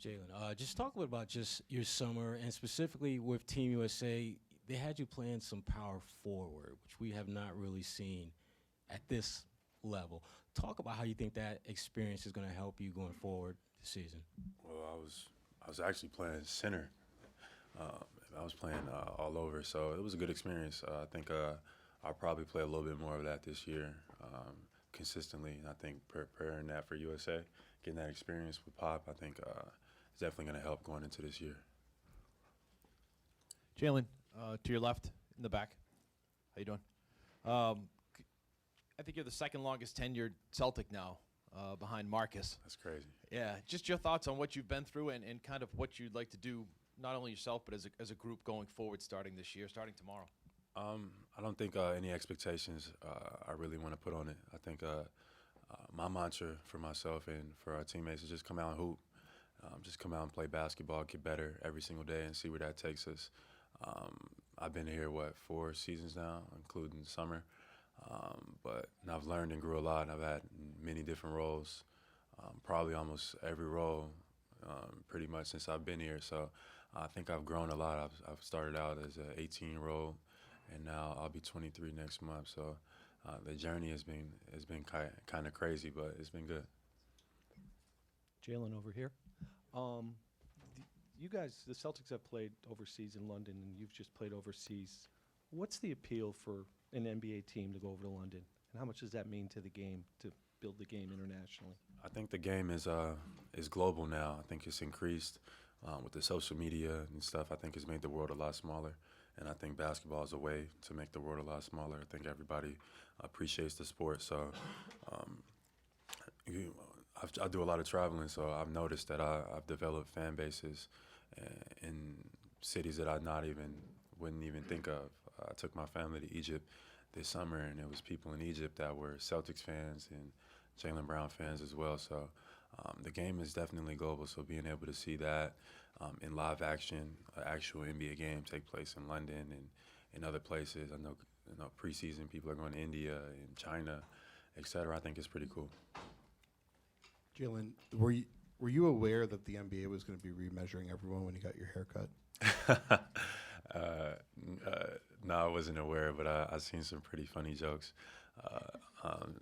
Jaylen, just talk a little about just your summer and specifically with Team USA. They had you playing some power forward, which we have not really seen at this level. Talk about how you think that experience is going to help you going forward this season. Well, I was actually playing center. I was playing all over, so it was a good experience. I think I'll probably play a little bit more of that this year consistently. And I think preparing that for USA, getting that experience with Pop, I think is definitely going to help going into this year. Jaylen, to your left in the back. How you doing? I think you're the second longest tenured Celtic now, behind Marcus. That's crazy. Yeah, just your thoughts on what you've been through and kind of what you'd like to do, not only yourself, but as a group going forward starting this year, starting tomorrow. I don't think any expectations I really want to put on it. I think my mantra for myself and for our teammates is just come out and hoop. Just come out and play basketball, get better every single day, and see where that takes us. I've been here, 4 seasons now, including summer. And I've learned and grew a lot. I've had many different roles, probably almost every role pretty much since I've been here. So I think I've grown a lot. I've started out as an 18-year-old, and now I'll be 23 next month. So the journey has been kind of crazy, but it's been good. Jaylen over here. You guys, the Celtics have played overseas in London, and you've just played overseas. What's the appeal for an NBA team to go over to London, and how much does that mean to the game, to build the game internationally? I think the game is global now. I think it's increased with the social media and stuff. I think it's made the world a lot smaller, and I think basketball is a way to make the world a lot smaller. I think everybody appreciates the sport. So I do a lot of traveling, so I've noticed that I've developed fan bases in cities that I wouldn't even think of. I took my family to Egypt this summer, and it was people in Egypt that were Celtics fans and Jaylen Brown fans as well. So the game is definitely global, so being able to see that in live action, an actual NBA game take place in London and in other places. I know preseason people are going to India and China, et cetera. I think it's pretty cool. Jaylen, were you aware that the NBA was going to be remeasuring everyone when you got your haircut? No, I wasn't aware, but I've seen some pretty funny jokes.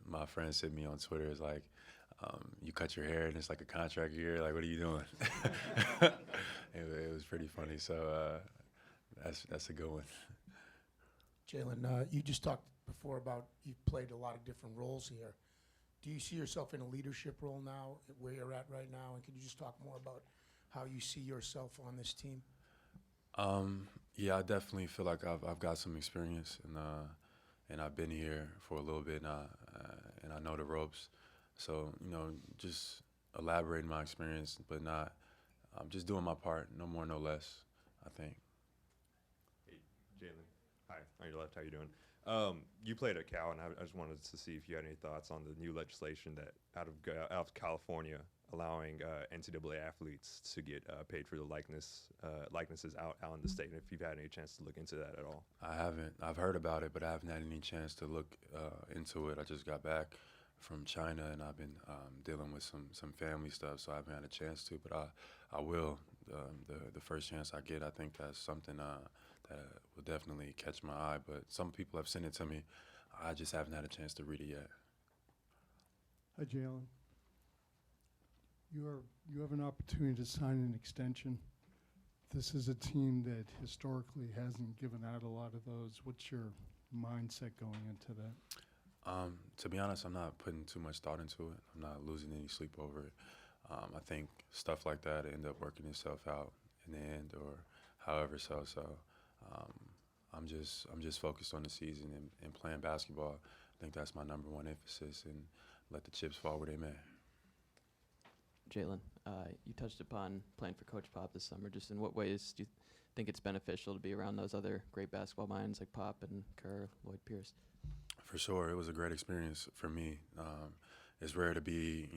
My friend sent me on Twitter, it's like, you cut your hair and it's like a contract year, like, what are you doing? It was pretty funny, so that's a good one. Jaylen, you just talked before about you've played a lot of different roles here. Do you see yourself in a leadership role now, where you're at right now? And can you just talk more about how you see yourself on this team? Yeah, I definitely feel like I've got some experience, and I've been here for a little bit now, and I know the ropes. So, just elaborating my experience, but not just doing my part, no more, no less, I think. Hey, Jaylen. Hi, on your left, how you doing? You played at Cal, and I just wanted to see if you had any thoughts on the new legislation that out of California allowing NCAA athletes to get paid for the likenesses out in the state, and if you've had any chance to look into that at all. I haven't. I've heard about it, but I haven't had any chance to look into it. I just got back from China, and I've been dealing with some family stuff, so I haven't had a chance to, but I will. The first chance I get, I think that's something that will definitely catch my eye, but some people have sent it to me. I just haven't had a chance to read it yet. Hi, Jaylen. You have an opportunity to sign an extension. This is a team that historically hasn't given out a lot of those. What's your mindset going into that? To be honest, I'm not putting too much thought into it. I'm not losing any sleep over it. I think stuff like that end up working itself out in the end, or however so. So I'm just focused on the season and playing basketball. I think that's my number one emphasis, and let the chips fall where they may. Jaylen, you touched upon playing for Coach Pop this summer. Just in what ways do you think it's beneficial to be around those other great basketball minds like Pop and Kerr, Lloyd Pierce? For sure, it was a great experience for me. It's rare to be,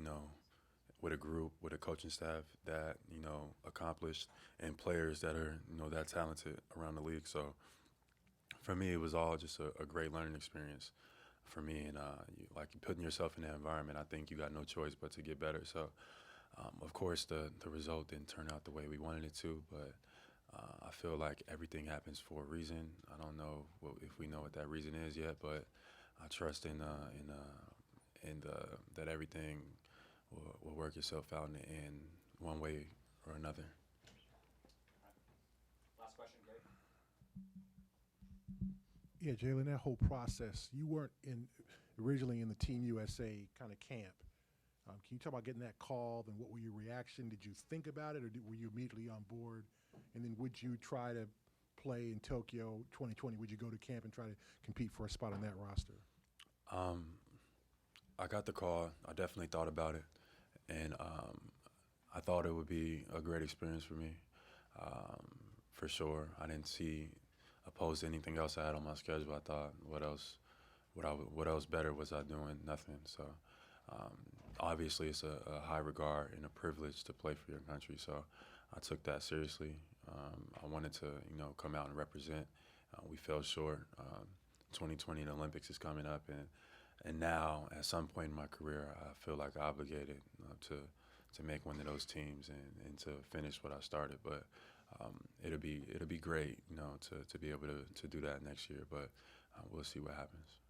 with a group, with a coaching staff that, accomplished, and players that are, that talented around the league. So for me, it was all just a great learning experience for me. And like putting yourself in that environment, I think you got no choice but to get better. So Of course, the result didn't turn out the way we wanted it to, but I feel like everything happens for a reason. I don't know if we know what that reason is yet, but I trust in that everything will work itself out in the end, one way or another. Last question, Gary. Yeah, Jaylen, that whole process, you weren't originally in the Team USA kind of camp. Can you talk about getting that call, and what were your reaction? Did you think about it, or were you immediately on board? And then would you try to play in Tokyo 2020? Would you go to camp and try to compete for a spot on that roster? I got the call. I definitely thought about it, and I thought it would be a great experience for me, for sure. I didn't see opposed to anything else I had on my schedule. I thought, what else better was I doing? Nothing. So obviously, it's a high regard and a privilege to play for your country. So I took that seriously. I wanted to, come out and represent. We fell short. 2020 the Olympics is coming up, and now at some point in my career, I feel like obligated to make one of those teams and to finish what I started. But it'll be great, to be able to do that next year. But we'll see what happens.